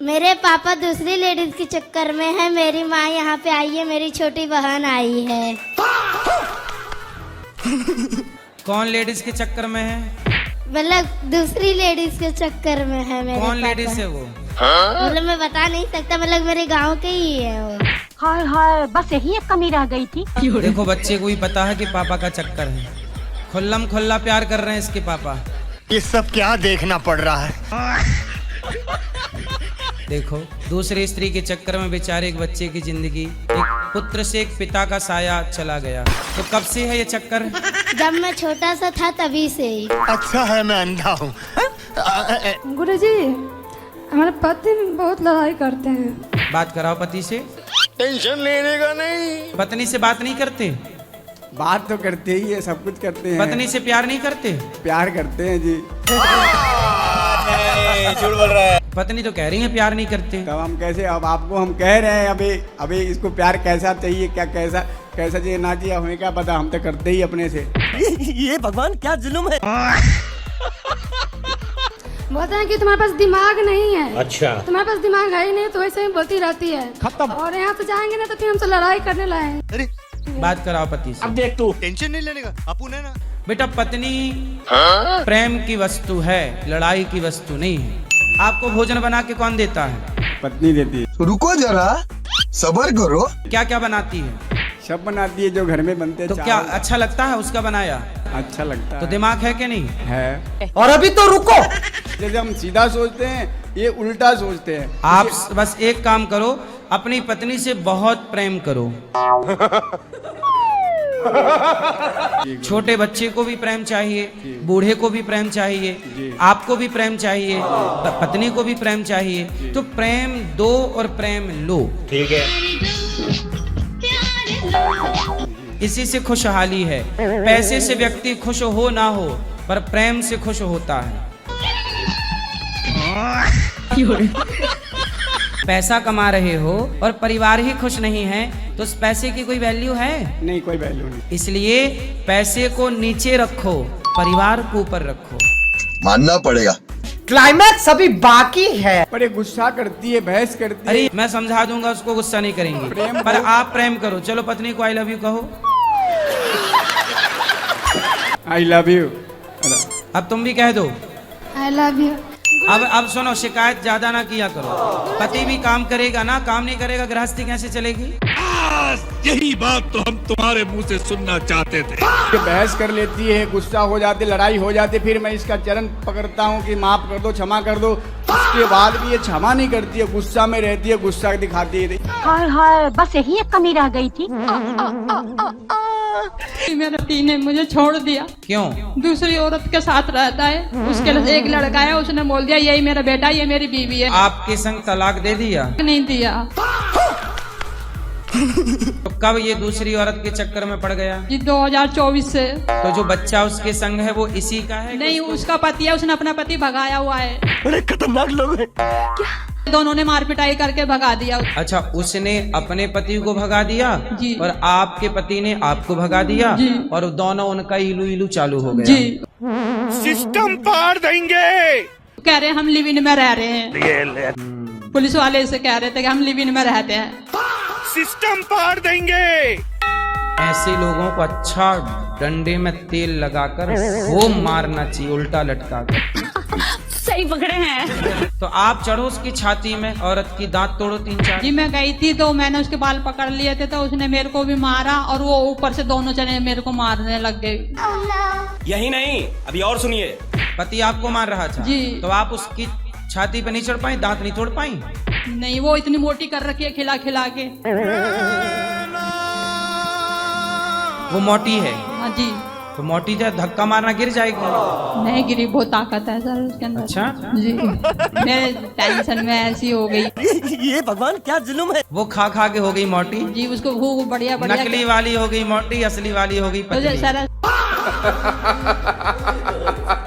मेरे पापा दूसरी लेडीज के चक्कर में है, मेरी माँ यहाँ पे आई है, मेरी छोटी बहन आई है। कौन लेडीज के चक्कर में है? मतलब दूसरी लेडीज के चक्कर में है मेरे कौन पापा। लेडीज है वो? मतलब मैं बता नहीं सकता, मतलब मेरे गांव के ही है वो। हाय हाय, बस यही एक कमी रह गई थी। देखो बच्चे को भी पता है कि पापा का चक्कर है, खुल्लम खुल्ला प्यार कर रहे हैं इसके पापा। ये सब क्या देखना पड़ रहा है? देखो दूसरी स्त्री के चक्कर में बेचारे एक बच्चे की जिंदगी, एक पुत्र से एक पिता का साया चला गया। तो कब से है ये चक्कर? जब मैं छोटा सा था तभी से ही। अच्छा है मैं अंधा हूँ। गुरुजी, हमारे पति बहुत लड़ाई करते हैं। बात कराओ पति से। टेंशन लेने का नहीं। पत्नी से बात नहीं करते? बात तो करते ही है, सब कुछ करते हैं। पत्नी से प्यार नहीं करते? प्यार करते हैं जी। झूठ बोल रहा है। पत्नी तो कह रही है प्यार नहीं करते। तब हम कैसे, अब आपको हम कह रहे हैं अभी अभी इसको प्यार कैसा चाहिए, क्या कैसा कैसा चाहिए ना चाहिए, हमें क्या पता, हम तो करते ही अपने से। ये भगवान क्या जुल्म है। बोलते हैं कि तुम्हारे पास दिमाग नहीं है। अच्छा। तुम्हारे पास दिमाग है ही नहीं, तो वैसे ही बोलती रहती है। खत्म। और यहाँ से जाएंगे ना तो फिर हमसे लड़ाई करने लाएंगे। अरे बात कराओ पति से। अब देख तू, टेंशन नहीं लेने का, अपुन है ना। बेटा पत्नी प्रेम की वस्तु है, लड़ाई की वस्तु नहीं है। आपको भोजन बना के कौन देता है? पत्नी देती है। रुको जरा, सबर करो। क्या क्या बनाती है? सब बनाती है जो घर में बनते हैं। तो क्या अच्छा लगता है उसका बनाया? अच्छा लगता तो है। दिमाग है कि नहीं है। और अभी तो रुको। जैसे हम सीधा सोचते हैं, ये उल्टा सोचते हैं। आप बस एक काम करो, अपनी पत्नी से बहुत प्रेम करो। छोटे बच्चे को भी प्रेम चाहिए, बूढ़े को भी प्रेम चाहिए, आपको भी प्रेम चाहिए, पत्नी को भी प्रेम चाहिए। तो प्रेम दो और प्रेम लो। ठीक है। इसी से खुशहाली है। पैसे से व्यक्ति खुश हो ना हो, पर प्रेम से खुश होता है। पैसा कमा रहे हो और परिवार ही खुश नहीं है तो उस पैसे की कोई वैल्यू है? नहीं, कोई वैल्यू नहीं। इसलिए पैसे को नीचे रखो, परिवार को ऊपर रखो। मानना पड़ेगा। क्लाइमैक्स अभी बाकी है। पर ये गुस्सा करती है, बहस करती है। अरे मैं समझा दूंगा, उसको गुस्सा नहीं करेंगे। पर आप प्रेम करो। चलो पत्नी को आई लव यू कहो। I love you. अब तुम भी कह दो। I love you. अब सुनो, शिकायत ज्यादा ना किया करो। पति भी काम करेगा ना, काम नहीं करेगा गृहस्थी कैसे चलेगी? यही बात तो हम तुम्हारे मुंह से सुनना चाहते थे। ये बहस कर लेती है, गुस्सा हो जाती, लड़ाई हो जाती, फिर मैं इसका चरण पकड़ता हूँ कि माफ कर दो, क्षमा कर दो। उसके बाद भी ये क्षमा नहीं करती है, गुस्सा में रहती है, गुस्सा दिखाती है। हाय हाय, बस यही एक कमी रह गई थी। मेरे पति ने मुझे छोड़ दिया। क्यों? दूसरी औरत के साथ रहता है, उसके लिए एक लड़का है, उसने बोल दिया यही मेरा बेटा, ये मेरी बीवी है। आपके संग तलाक दे दिया? नहीं दिया। तो कब ये दूसरी औरत के चक्कर में पड़ गया? जी 2024 से। तो जो बच्चा उसके संग है वो इसी का है? नहीं, उसका पति है, उसने अपना पति भगाया हुआ है। बड़े खतरनाक लोग हैं। दोनों ने मार पिटाई करके भगा दिया। अच्छा, उसने अपने पति को भगा दिया जी। और आपके पति ने आपको भगा दिया जी। और दोनों उनका इलू इलू चालू हो गया। जी। सिस्टम पाड़ देंगे। कह रहे हम लिव इन में रह रहे हैं। पुलिस वाले से कह रहे थे कि हम लिव इन में रहते हैं। सिस्टम पाड़ देंगे। ऐसे लोगों को अच्छा डंडे में तेल लगाकर वो मारना चाहिए, उल्टा लटका कर। सही पकड़े हैं। तो आप चढ़ो उसकी छाती में, औरत की दांत तोड़ो 3-4। जी मैं गई थी तो मैंने उसके बाल पकड़ लिए थे, तो उसने मेरे को भी मारा और वो ऊपर से दोनों जने मेरे को मारने लग गए। यही नहीं, अभी और सुनिए। पति आपको मार रहा था जी। तो आप उसकी छाती पे नहीं चढ़ पाई, दांत नहीं तोड़ पाई? नहीं, वो इतनी मोटी कर रखी है खिला खिला के। वो मोटी है? हाँ जी। तो मोटी जो धक्का मारना गिर जाएगी? नहीं गिरी, बहुत ताकत है सर उसके अंदर। अच्छा जी। मैं टेंशन में ऐसी हो गई। ये भगवान क्या जुल्म है। वो खा खा के हो गई मोटी? जी, उसको खूब बढ़िया बढ़िया। नकली वाली हो गई मोटी, असली वाली हो गई पतली। सर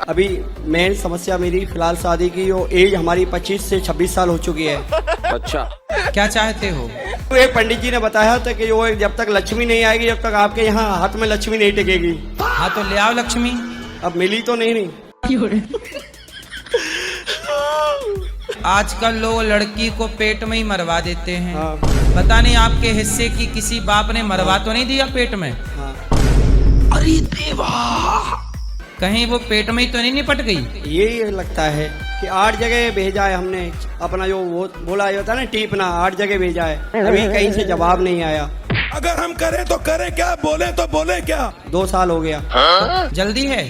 अभी मेन समस्या मेरी फिलहाल शादी की वो एज हमारी 25 से 26 साल हो चुकी है। अच्छा। क्या चाहते हो? तो एक पंडित जी ने बताया था कि वो जब तक लक्ष्मी नहीं आएगी, जब तक आपके यहाँ हाथ में लक्ष्मी नहीं टिकेगी। हाँ तो ले आओ लक्ष्मी। अब मिली तो नहीं। आजकल लोग लड़की को पेट में ही मरवा देते हैं। हाँ। पता नहीं आपके हिस्से की किसी बाप ने मरवा तो नहीं दिया पेट में? हाँ। अरे देवा, कहीं वो पेट में ही तो नहीं निपट गई? यही लगता है कि 8 जगह भेजा है हमने अपना जो वो बोला होता है ना टीपना, 8 जगह भेजा है, अभी कहीं से जवाब नहीं आया। अगर हम करें तो करें क्या, बोले तो बोले क्या? 2 साल हो गया। जल्दी है?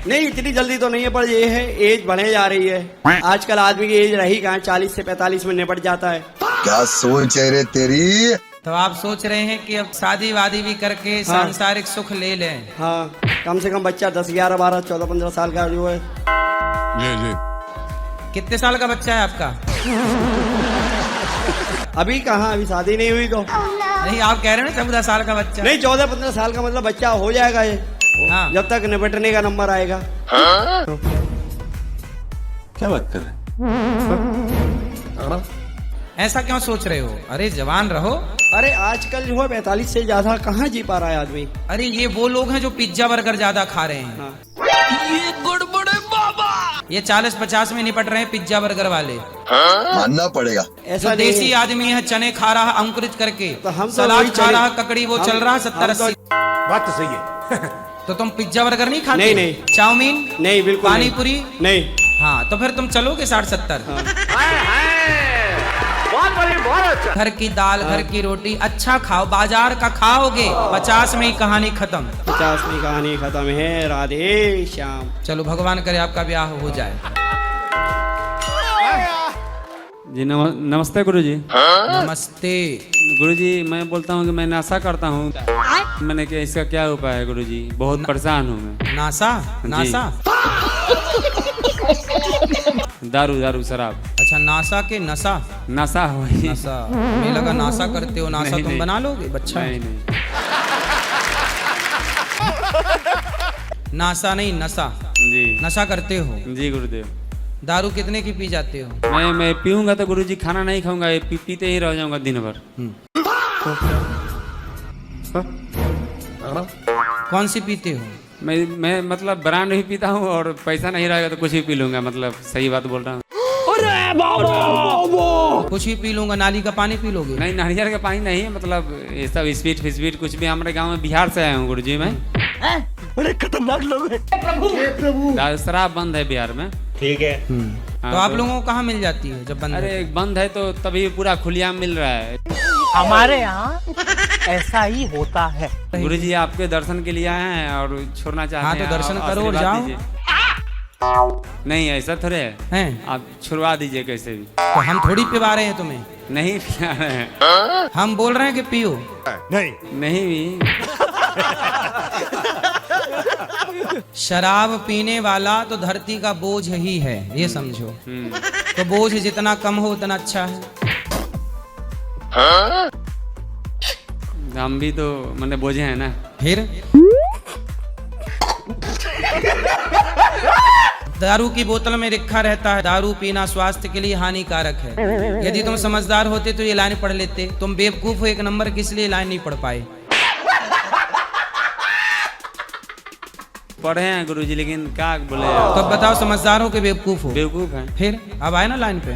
नहीं इतनी जल्दी तो नहीं है, पर ये है एज बढ़े जा रही है। आजकल आदमी की एज रही कहाँ, 40 से 45 में निपट जाता है। क्या सोच है रे तेरी? तो आप सोच रहे हैं कि अब शादी वादी भी करके सांसारिक सुख ले लें? हाँ, कम से कम बच्चा 10, 11, 12, 14, 15 साल का जो है। जी। कितने साल का बच्चा है आपका? अभी कहाँ, अभी शादी नहीं हुई तो। नहीं, आप कह रहे हैं ना 14 साल का बच्चा। नहीं 14-15 साल का मतलब बच्चा हो जाएगा ये। हाँ। जब तक निपटने का नंबर आएगा। क्या बात कर रहे? ऐसा क्यों सोच रहे हो? अरे जवान रहो। अरे आजकल जो है 45 से ज्यादा कहाँ जी पा रहा है आदमी। अरे ये वो लोग हैं जो पिज्जा बर्गर ज्यादा खा रहे हैं। हाँ। ये गड़बड़े बाबा, ये 40-50 में निपट रहे हैं पिज्जा बर्गर वाले। मानना पड़ेगा। ऐसा जो देसी नहीं। आदमी है, चने खा रहा है अंकुरित करके, तो हम तो सलाद वही खा चने- रहा है, ककड़ी वो चल रहा है 70-80। बात तो सही है। तो तुम पिज्जा बर्गर नहीं खाते? नहीं, नहीं। चाउमीन नहीं, बिल्कुल पानी नहीं। पूरी नहीं। हाँ, तो फिर तुम चलोगे 60-70। घर की दाल, घर की रोटी अच्छा खाओ, बाजार का खाओगे 50 में ही कहानी खत्म। 50 में कहानी खत्म है। राधे श्याम। चलो भगवान करे आपका ब्याह हो जाए। जी नमस्ते गुरुजी। नमस्ते गुरुजी, मैं बोलता हूँ कि मैं नशा करता हूँ। मैंने क्या, इसका क्या उपाय है गुरुजी? बहुत परेशान हूँ मैं। नासा? दारू शराब। अच्छा, नासा के नशा? नशा वही। नशा हमें लगा नासा करते हो। नासा नहीं, तुम नहीं। बना लोगे बच्चा? नहीं। नासा नहीं, नशा। जी नशा करते हो? जी गुरुदेव। दारू कितने की पी जाते हो? मैं पीऊंगा तो गुरुजी खाना नहीं खाऊंगा, पीते ही रह जाऊंगा दिन भर। कौन सी पीते हो? मैं मतलब ब्रांड भी पीता हूँ, और पैसा नहीं रहेगा तो कुछ भी पी लूंगा। मतलब सही बात बोल रहा हूँ। कुछ भी पी लूंगा? नाली का पानी पी लोगे? नहीं, नारियल का पानी नहीं, मतलब ये सब स्वीट कुछ भी। हमारे गांव में बिहार से आया हूँ गुरुजी मैं। बड़े खतरनाक लोग हैं। प्रभु। शराब बंद है बिहार में। ठीक है। तो आप लोगों को कहाँ मिल जाती है जब बंद? अरे बंद है तो तभी पूरा खुलियाम मिल रहा है। हमारे यहाँ ऐसा ही होता है। गुरुजी आपके दर्शन के लिए आए हैं और छोड़ना चाहते हाँ, हैं। तो दर्शन आप करो और आशीर्वाद जाओ। दीजिए। नहीं ऐसा थोड़े है। आप छुड़वा दीजिए कैसे भी। तो हम थोड़ी पिवा रहे हैं तुम्हें। नहीं पिला रहे हैं, हम बोल रहे हैं कि पियो। नहीं भी। शराब पीने वाला तो धरती का बोझ ही है, ये समझो। तो बोझ जितना कम हो उतना अच्छा है। हम भी तो मैंने बोझे हैं ना। फिर दारू की बोतल में लिखा रहता है दारू पीना स्वास्थ्य के लिए हानिकारक है। यदि तुम समझदार होते तो ये लाइन पढ़ लेते। तुम बेवकूफ हो 1 नंबर, किस लिए लाइन नहीं पढ़ पाए? पढ़े हैं गुरुजी, लेकिन क्या बोले। तो अब बताओ, समझदार हो कि बेवकूफ हो? बेवकूफ है। फिर अब आए ना लाइन पे।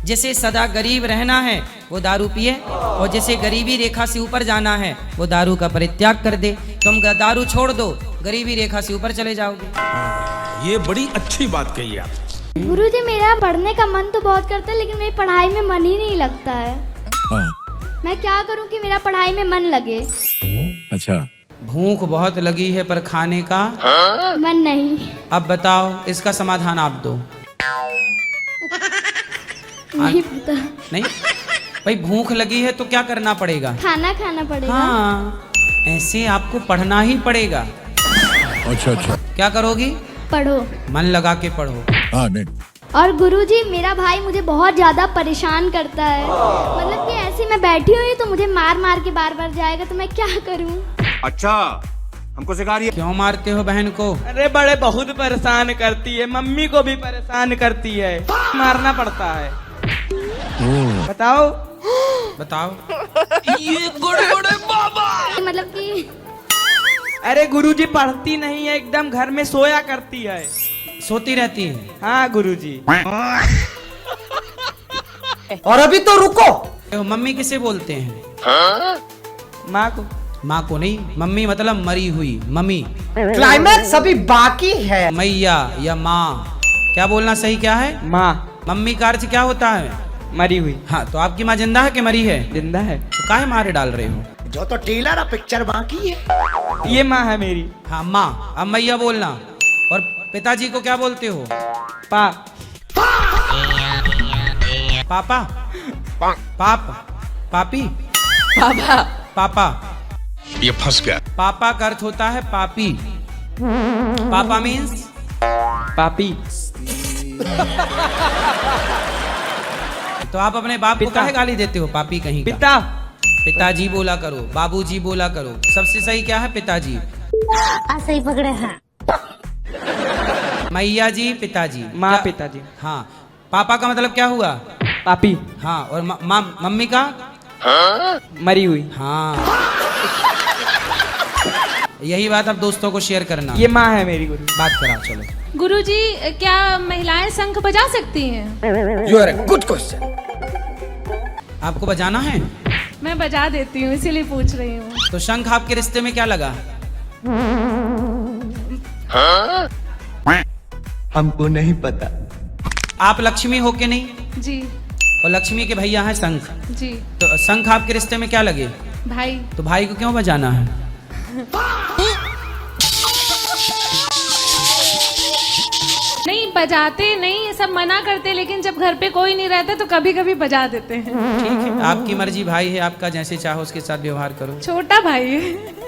जिसे सदा गरीब रहना है वो दारू पिए, और जिसे गरीबी रेखा से ऊपर जाना है वो दारू का परित्याग कर दे। तुम दारू छोड़ दो, गरीबी रेखा से ऊपर चले जाओगे। ये बड़ी अच्छी बात कही आप। गुरुजी, मेरा पढ़ने का मन तो बहुत करता है, लेकिन मेरी पढ़ाई में मन ही नहीं लगता है। मैं क्या करूं कि मेरा पढ़ाई में मन लगे? अच्छा, भूख बहुत लगी है पर खाने का मन नहीं। अब बताओ, इसका समाधान आप दो। नहीं पता। नहीं भाई, भूख लगी है तो क्या करना पड़ेगा? खाना खाना पड़ेगा। हाँ, ऐसे आपको पढ़ना ही पड़ेगा। अच्छा। क्या करोगी? पढ़ो। मन लगा के पढ़ो। हाँ, नहीं। और गुरुजी, मेरा भाई मुझे बहुत ज्यादा परेशान करता है। मतलब कि ऐसे मैं बैठी हुई तो मुझे मार मार के बार बार जाएगा, तो मैं क्या करूं? अच्छा, हमको सिखा रही है। क्यों मारते हो बहन को? अरे बड़े बहुत परेशान करती है, मम्मी को भी परेशान करती है, मारना पड़ता है। बताओ। ये गुड़गुड़े बाबा। मतलब कि अरे गुरुजी पढ़ती नहीं है, एकदम घर में सोया करती है। सोती रहती है? हाँ गुरुजी। और अभी तो रुको। तो मम्मी किसे बोलते हैं? माँ को। माँ को नहीं, मम्मी मतलब मरी हुई मम्मी। क्लाइमैक्स अभी बाकी है। मैया या माँ, क्या बोलना सही क्या है? माँ। मम्मी का अर्थ क्या होता है? मरी हुई। हाँ, तो आपकी माँ जिंदा है कि मरी है? जिंदा है। तो काहे मारे डाल रहे हो? जो तो टीलर है पिक्चर बाकी है। ये माँ है मेरी। हाँ माँ। अब मैया बोलना। और पिताजी को क्या बोलते हो? पापा। पाप। पापी। पापा। पापा। ये फंस गया। पापा का अर्थ होता है पापी। पापा मीन्स पापी। तो आप अपने बाप को काहे गाली देते हो? पापी कहीं का। पिता। पिताजी बोला करो, बाबूजी बोला करो। सबसे सही क्या है? पिताजी। सही पकड़े हैं। मैया जी, पिताजी। माँ पिताजी। हाँ। पापा का मतलब क्या हुआ? पापी। हाँ। और मम्मी का? मरी हुई। हाँ। यही बात अब दोस्तों को शेयर करना। ये माँ है मेरी गुरु। बात कराओ चलो। गुरुजी, क्या महिलाएं शंख बजा सकती हैं? You are a good question. आपको बजाना है? मैं बजा देती हूँ, इसीलिए पूछ रही हूँ। तो शंख आपके रिश्ते में क्या लगा? हमको नहीं पता। आप लक्ष्मी हो के नहीं? जी। और लक्ष्मी के भैया हैं शंख। जी। तो शंख आपके रिश्ते में क्या लगे? भाई। तो भाई को क्यों बजाना है? नहीं बजाते नहीं, सब मना करते, लेकिन जब घर पे कोई नहीं रहता तो कभी कभी बजा देते हैं। ठीक है, आपकी मर्जी, भाई है आपका, जैसे चाहो उसके साथ व्यवहार करो। छोटा भाई है।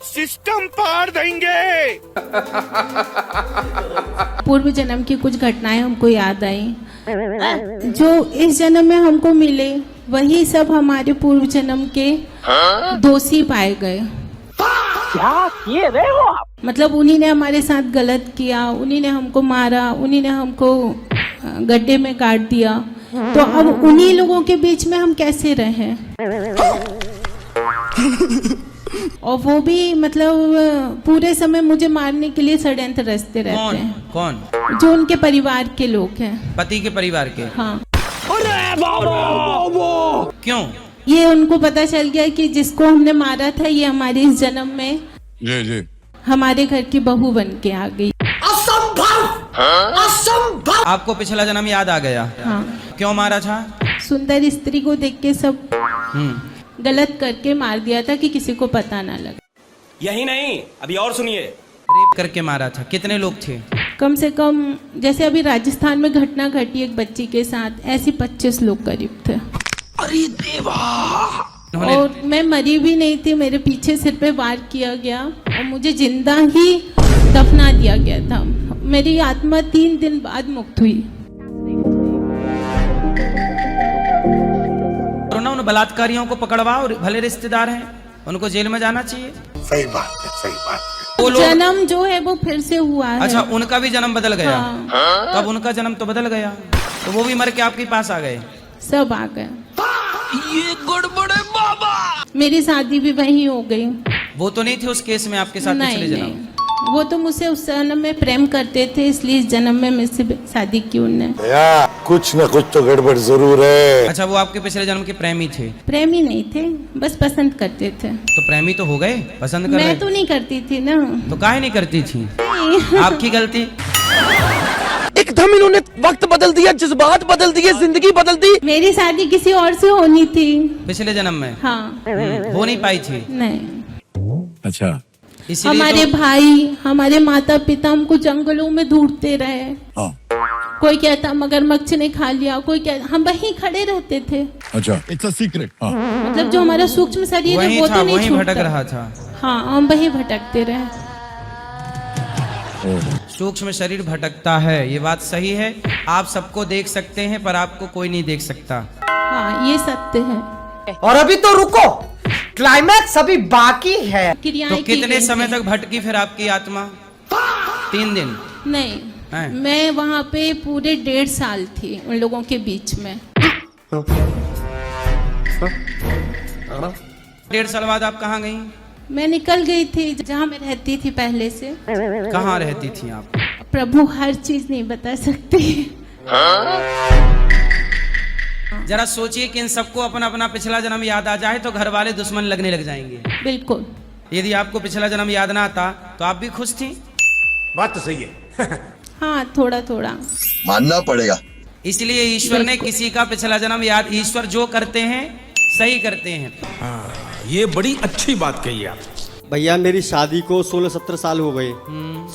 सिस्टम पार देंगे। पूर्व जन्म की कुछ घटनाएं हमको याद आई, जो इस जन्म में हमको मिले वही सब हमारे पूर्व जन्म के दोषी पाए गए। क्या किए रहे हो आप? मतलब उन्हीं ने हमारे साथ गलत किया, उन्हीं ने हमको मारा, उन्हीं ने हमको गड्ढे में काट दिया। तो अब उन्हीं लोगों के बीच में हम कैसे रहें? और वो भी मतलब पूरे समय मुझे मारने के लिए षड्यंत्र रचते रहते हैं। कौन? जो उनके परिवार के लोग हैं। पति के परिवार के? हाँ। क्यों? ये उनको पता चल गया कि जिसको हमने मारा था ये हमारे इस जन्म में जी हमारे घर की बहू बन के आ गई। असंभव। असंभव। आपको पिछला जन्म याद आ गया? हाँ। क्यों मारा था? सुंदर स्त्री को देख के सब गलत करके मार दिया था कि किसी को पता ना लगे। यही नहीं, अभी और सुनिए। रेप करके मारा था। कितने लोग थे? कम से कम जैसे अभी राजस्थान में घटना घटी एक बच्ची के साथ, ऐसी 25 लोग करीब थे। अरे देवा। और मैं मरी भी नहीं थी, मेरे पीछे सिर पे वार किया गया और मुझे जिंदा ही दफना दिया गया था। मेरी आत्मा 3 दिन बाद मुक्त हुई। उन बलात्कारियों को पकड़वा, और भले रिश्तेदार हैं उनको जेल में जाना चाहिए। सही बात है, सही बात है। वो जन्म जो है वो फिर से हुआ है। अच्छा, उनका भी जन्म बदल गया। हाँ। तब उनका जन्म तो बदल गया, तो वो भी मर के आपके पास आ गए। सब आ गए। ये गड़बड़ है बाबा। मेरी शादी भी वहीं हो गई। वो तो नहीं थे उस केस में आपके साथ पिछले जन्म? वो तो मुझसे उस जन्म में प्रेम करते थे, इसलिए इस जन्म में मुझसे शादी की उनने। कुछ न कुछ तो गड़बड़ जरूर है। अच्छा, वो आपके पिछले जन्म के प्रेमी थे? प्रेमी नहीं थे, बस पसंद करते थे। तो प्रेमी तो हो गए, पसंद कर रहे। मैं तो नहीं करती थी ना। तो काहे नहीं करती थी? आपकी गलती। एकदम इन्होंने वक्त बदल दिया, जज्बात बदल दिए, जिंदगी बदल दी। मेरी शादी किसी और से होनी थी पिछले जन्म में। हाँ। हो नहीं पाई थी? नहीं। अच्छा, हमारे भाई, हमारे माता पिता हमको जंगलों में ढूंढते रहे। कोई कहता मगरमच्छ ने खा लिया, कोई कहता, हम वहीं खड़े रहते थे। अच्छा, इट्स अ सीक्रेट। मतलब जो हमारा सूक्ष्म शरीर है वो तो नहीं वहीं भटक रहा था। हाँ, हम वहीं भटकते रहे। सूक्ष्म शरीर भटकता है, ये बात सही है। आप सबको देख सकते हैं पर आपको कोई नहीं देख सकता। हाँ, ये सत्य है। और अभी तो रुको, क्लाइमैक्स अभी बाकी है। तो कितने समय तक भटकी फिर आपकी आत्मा? 3 दिन? नहीं, मैं वहाँ पे पूरे 1.5 साल थी उन लोगों के बीच में। 1.5 साल बाद आप कहाँ गई? मैं निकल गई थी जहाँ मैं रहती थी पहले से। कहाँ रहती थी आप? प्रभु हर चीज नहीं बता सकती। जरा सोचिए कि इन सबको अपना अपना पिछला जन्म याद आ जाए तो घर वाले दुश्मन लगने लग जाएंगे। बिल्कुल। यदि आपको पिछला जन्म याद ना आता तो आप भी खुश थी? बात तो सही है। हाँ, थोड़ा थोड़ा मानना पड़ेगा। इसलिए ईश्वर ने किसी का पिछला जन्म याद, ईश्वर जो करते हैं सही करते हैं। ये बड़ी अच्छी बात कही आप। भैया मेरी शादी को 16-17 साल हो गए।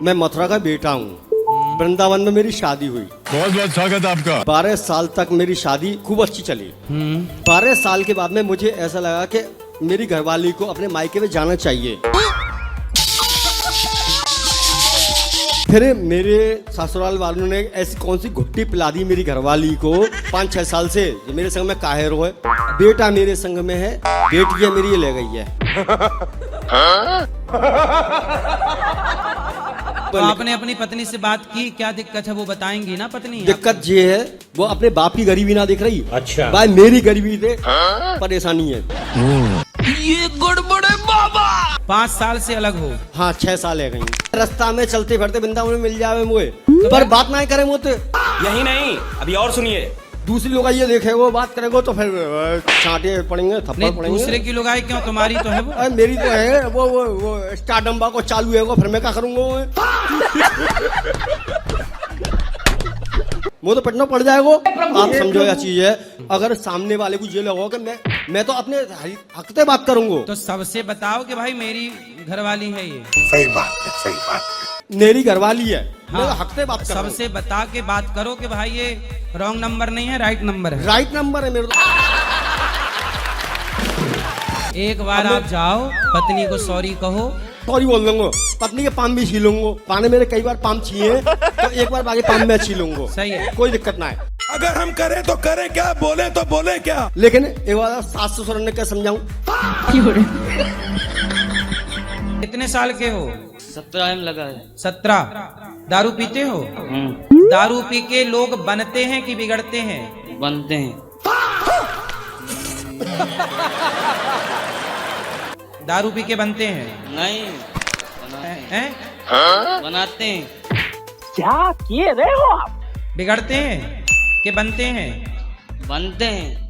मैं मथुरा का बेटा हूँ। वृंदावन में मेरी शादी हुई। बहुत बहुत स्वागत है आपका। 12 साल तक मेरी शादी खूब अच्छी चली। 12 साल के बाद में मुझे ऐसा लगा कि मेरी घरवाली को अपने मायके में जाना चाहिए। फिर मेरे ससुराल वालों ने ऐसी कौन सी घुट्टी पिला दी मेरी घरवाली को 5-6 साल से, जो मेरे संग में काहे रोए। बेटा मेरे संग में है, बेटियां मेरी ले गई है। तो आपने अपनी पत्नी से बात की, क्या दिक्कत है वो बताएंगी ना पत्नी? दिक्कत ये है, वो अपने बाप की गरीबी ना देख रही। अच्छा। भाई मेरी गरीबी से परेशानी है। ये गड़बड़ है बाबा। 5 साल से अलग हो? हाँ, 6 साल है। कहीं रास्ता में चलते फिरते वृंदावन में मिल जावे मुझे, पर बात ना करे मुझे। यही नहीं, अभी और सुनिए। दूसरी लोग ये देखे वो बात करेंगे तो फिर चांटे पड़ेंगे, थप्पड़ पड़ेंगे। दूसरे की लुगाई क्यों? तुम्हारी तो है वो। अरे मेरी तो है वो स्टारडम्बा को चालू है वो, फिर मैं क्या करूंगा वो तो पटना पड़ जाएगा। आप समझो यह चीज है, अगर सामने वाले को ये लगा कि मैं तो अपने हक से बात करूंगा, तो सबसे बताओ कि भाई मेरी घरवाली है ये। सही बात है, सही बात। मेरी घरवाली है। हाँ, मैं हक से बात कर रहा हूं। सबसे बता के बात करो कि भाई ये रॉन्ग नंबर नहीं है, राइट नंबर है। राइट नंबर है मेरे। एक बार आप जाओ, पत्नी को सॉरी कहो। सॉरी बोल दूंगा, पत्नी के पाम भी छीलूंगा। पाने मेरे कई बार पाम छीए, तो एक बार बाकी पाम मैं छीलूंगा। सही है, कोई दिक्कत ना है। अगर हम करें तो करें क्या, बोले तो बोले क्या। लेकिन एक बार सास ससुर ने क्या समझाऊं। कितने साल के हो? 17 में लगा है। 17। दारू पीते हो? दारू पी के लोग बनते हैं कि बिगड़ते हैं? बनते हैं। दारू पी के बनते हैं? नहीं, बनाते हैं। क्या किए रहे हो आप? बिगड़ते हैं कि बनते हैं? बनते हैं।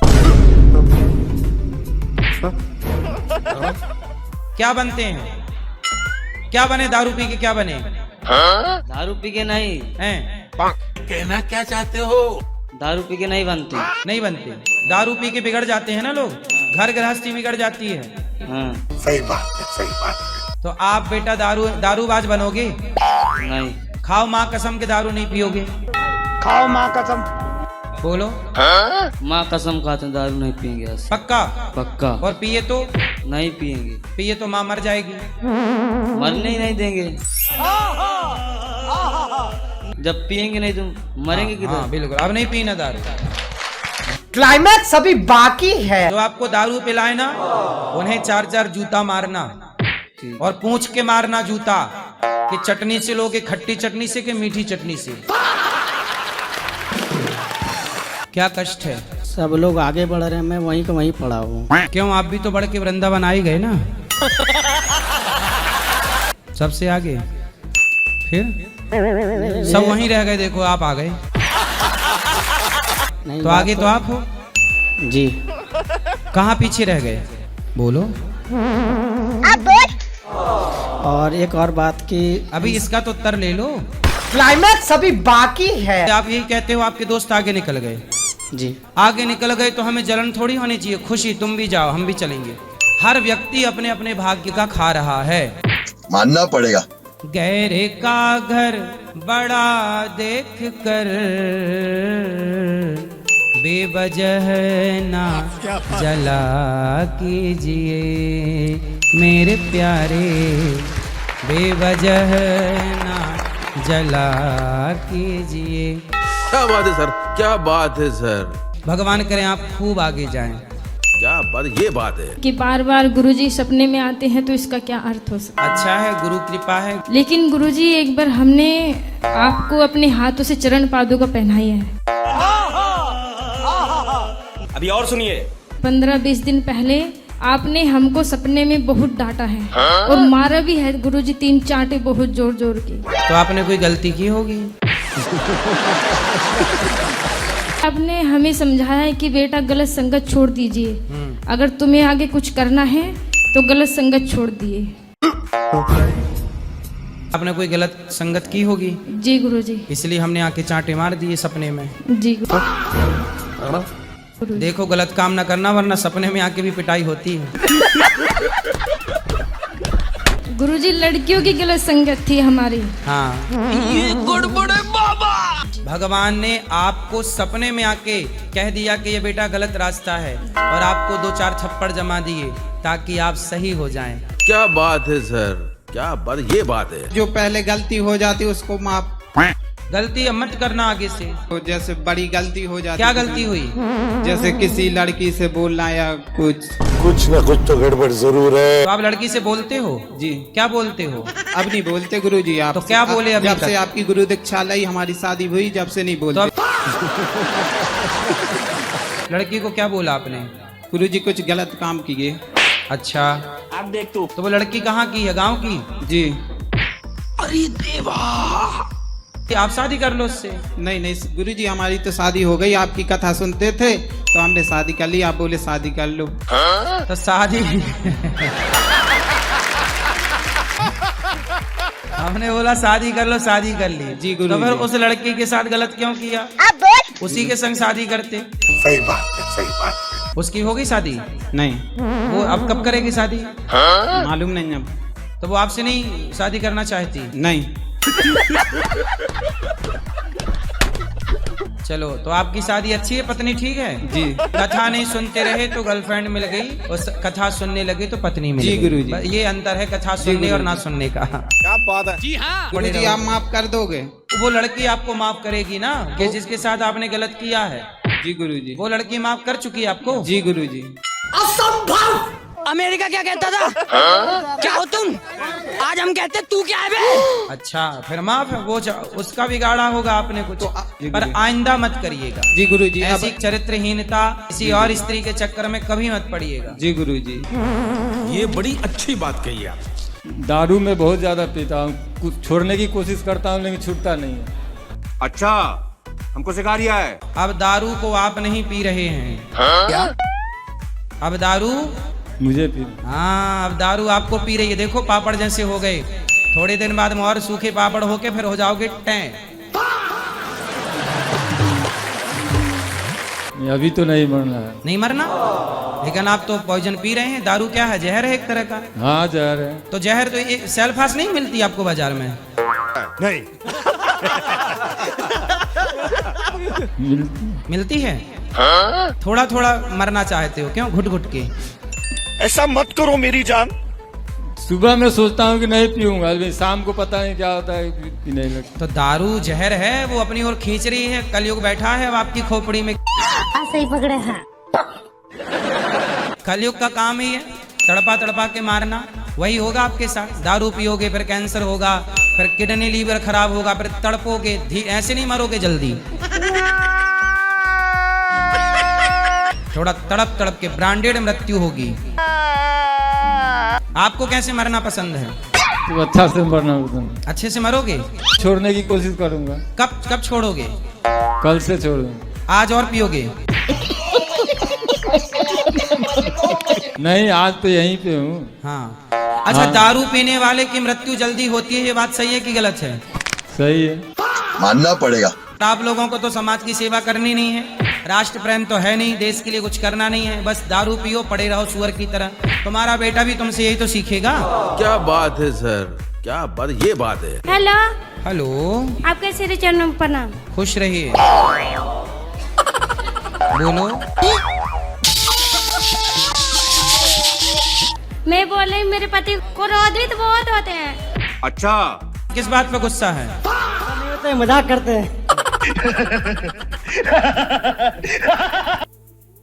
क्या बनते हैं? क्या बने दारू पी के? क्या बने? दारू पी के नहीं। हैं? कहना क्या चाहते हो? दारू पी के नहीं बनते। नहीं बनते। दारू पी के बिगड़ जाते हैं ना लोग, घर गृहस्थी बिगड़ जाती है। हाँ। सही बात है, सही बात है। तो आप बेटा दारूबाज बनोगे? नहीं। खाओ माँ कसम के दारू नहीं पियोगे? खाओ माँ कसम। बोलो। माँ कसम खाते हैं दारू नहीं पियेंगे। आज पक्का? पक्का। और पिए तो? नहीं पियेंगे। पिए तो माँ मर जाएगी। मरने ही नहीं देंगे। जब पियेंगे नहीं तो मरेंगे किधर? हाँ, बिल्कुल। अब नहीं पीना दारू। क्लाइमैक्स अभी बाकी है। जो आपको दारू पिलाए ना, उन्हें 4-4 जूता मारना, और पूछ के मारना जूता कि चटनी से लोगे, खट्टी चटनी से कि मीठी चटनी से। क्या कष्ट है? सब लोग आगे बढ़ रहे हैं, मैं वहीं का वहीं पड़ा हूँ। क्यों, आप भी तो बढ़ के वृंदावन आ ही गए ना। सबसे आगे, फिर सब वहीं रह गए। देखो आप आ गए, तो आगे तो आप हो जी। कहाँ पीछे रह गए? बोलो। और एक और बात की, अभी इसका तो उत्तर ले लो। क्लाइमैक्स अभी बाकी है। आप यही कहते हो आपके दोस्त आगे निकल गए? जी। आगे निकल गए तो हमें जलन थोड़ी होनी चाहिए, खुशी। तुम भी जाओ, हम भी चलेंगे। हर व्यक्ति अपने अपने भाग्य का खा रहा है। मानना पड़ेगा। गहरे का घर बड़ा देख कर बेवजह ना जला कीजिए मेरे प्यारे, बेवजह ना जला कीजिए। क्या बात है सर, क्या बात है सर। भगवान करें आप खूब आगे जाएं। क्या बात, ये बात है कि बार बार गुरुजी सपने में आते हैं तो इसका क्या अर्थ हो सकता है? अच्छा है, गुरु कृपा है। लेकिन गुरुजी एक बार हमने आपको अपने हाथों से चरण पादुका पहनाई है। अभी और सुनिए। 15-20 दिन पहले आपने हमको सपने में बहुत डांटा है और मारा भी है गुरुजी, 3 चांटे बहुत जोर जोर के। तो आपने कोई गलती की होगी। आपने हमें समझाया है कि बेटा गलत संगत छोड़ दीजिए, अगर तुम्हें आगे कुछ करना है तो गलत संगत छोड़ दिए। आपने कोई गलत संगत की होगी, जी गुरुजी। इसलिए हमने आके चांटे मार दिए सपने में। जी देखो गलत काम ना करना, वरना सपने में आके भी पिटाई होती है। गुरुजी लड़कियों की गलत संगत थी हमारी। हाँ, ये गड़बड़ है बाबा। भगवान ने आपको सपने में आके कह दिया कि ये बेटा गलत रास्ता है, और आपको 2-4 थप्पड़ जमा दिए ताकि आप सही हो जाएं। क्या बात है सर, क्या बात, ये बात है। जो पहले गलती हो जाती उसको माफ, गलती अब मत करना आगे से। तो जैसे बड़ी गलती हो जाती। क्या गलती हुई? जैसे किसी लड़की से बोलना या कुछ ना कुछ तो गड़बड़ जरूर है। तो आप लड़की से बोलते हो? जी। क्या बोलते हो? अब नहीं बोलते गुरुजी। आप तो क्या बोले अभी जब तक? से आपकी गुरु दीक्षा लाई, हमारी शादी हुई, जब से नहीं बोलते। लड़की को क्या बोला आपने? गुरुजी कुछ गलत काम किए। अच्छा, आप देख तो वो लड़की कहाँ की है? गांव की? जी। अरे देवा, आप शादी कर लो उससे। नहीं गुरुजी, हमारी तो शादी हो गई। आपकी कथा सुनते थे तो हमने शादी कर ली। आप बोले शादी कर लो। तो शादी हमने बोला शादी कर लो, शादी कर ली। जी गुरु। तो फिर उस लड़की के साथ गलत क्यों किया? उसी के संग शादी करते। सही बात है, सही बात। उसकी होगी शादी? नहीं। वो अब कब करेगी शादी? मालूम नहीं अब। तो वो आपसे नहीं शादी करना चाहती? नहीं। चलो, तो आपकी शादी अच्छी है, पत्नी ठीक है? जी। कथा नहीं सुनते रहे तो गर्लफ्रेंड मिल गई, और कथा सुनने लगे तो पत्नी मिल गई। जी गुरुजी। ये अंतर है कथा सुनने और ना सुनने का। क्या बात है। जी हाँ गुरुजी, आप माफ कर दोगे? वो लड़की आपको माफ करेगी ना, कि जिसके साथ आपने गलत किया है। जी गुरुजी। वो लड़की माफ कर चुकी है आपको? जी गुरुजी। असंभव। अमेरिका क्या कहता था? क्या हो तुम? आज हम कहते तू क्या है बे? अच्छा, फिर माफ है। वो उसका बिगाड़ा होगा आपने कुछ, पर आइंदा मत करिएगा। जी गुरुजी। ऐसी चरित्रहीनता किसी और स्त्री के चक्कर में कभी मत पड़िएगा। जी गुरुजी। ये बड़ी अच्छी बात कही आप। दारू में बहुत ज्यादा पीता हूँ, कुछ छोड़ने की कोशिश करता हूँ लेकिन छूटता नहीं है। अच्छा, हमको सिखा दिया है। अब दारू को आप नहीं पी रहे हैं। क्या? अब दारू मुझे पी। हाँ, अब दारू आपको पी रही है। देखो पापड़ जैसे हो गए, थोड़े दिन बाद में और सूखे पापड़ होके फिर हो जाओगे टैं। अभी तो नहीं मरना है। नहीं मरना, लेकिन आप तो पॉइजन पी रहे हैं। दारू क्या है? जहर है एक तरह का। हाँ जहर है। तो जहर तो ये सेल्फास नहीं मिलती आपको बाजार में? नहीं। मिलती है। थोड़ा थोड़ा मरना चाहते हो क्यों, घुट घुट के? ऐसा मत करो मेरी जान। सुबह में सोचता हूँ कि नहीं पीऊंगा, लेकिन शाम को पता नहीं क्या होता है, पीने लगता। तो दारू जहर है, वो अपनी ओर खींच रही है। कलयुग बैठा है अब आपकी खोपड़ी में। ऐसे ही पकड़े हैं। कलयुग का काम ही है तड़पा तड़पा के मारना। वही होगा आपके साथ। दारू पियोगे फिर कैंसर होगा, फिर किडनी लीवर खराब होगा, फिर तड़पोगे। ऐसे नहीं मरोगे जल्दी, थोड़ा तड़प तड़प के ब्रांडेड मृत्यु होगी। आपको कैसे मरना पसंद है? तो अच्छा से मरना पसंद। अच्छे से मरोगे? छोड़ने की कोशिश करूंगा। कब छोड़ोगे? कल से छोड़ दूंगा। आज और पियोगे? नहीं, आज तो यहीं पे हूँ। हाँ। अच्छा, दारू पीने वाले की मृत्यु जल्दी होती है, ये बात सही है कि गलत है? सही है। मानना पड़ेगा। आप लोगों को तो समाज की सेवा करनी नहीं है, राष्ट्र प्रेम तो है नहीं, देश के लिए कुछ करना नहीं है, बस दारू पियो, पड़े रहो सुअर की तरह। तुम्हारा बेटा भी तुमसे यही तो सीखेगा। क्या बात है सर, क्या बात, ये बात है। हेलो हेलो, आप कैसे रे? चरणों प्रणाम। खुश रहिए। बोलो। मैं बोल रही मेरे पति क्रोधित बहुत होते हैं। अच्छा, किस बात पे गुस्सा है? मजाक करते हैं।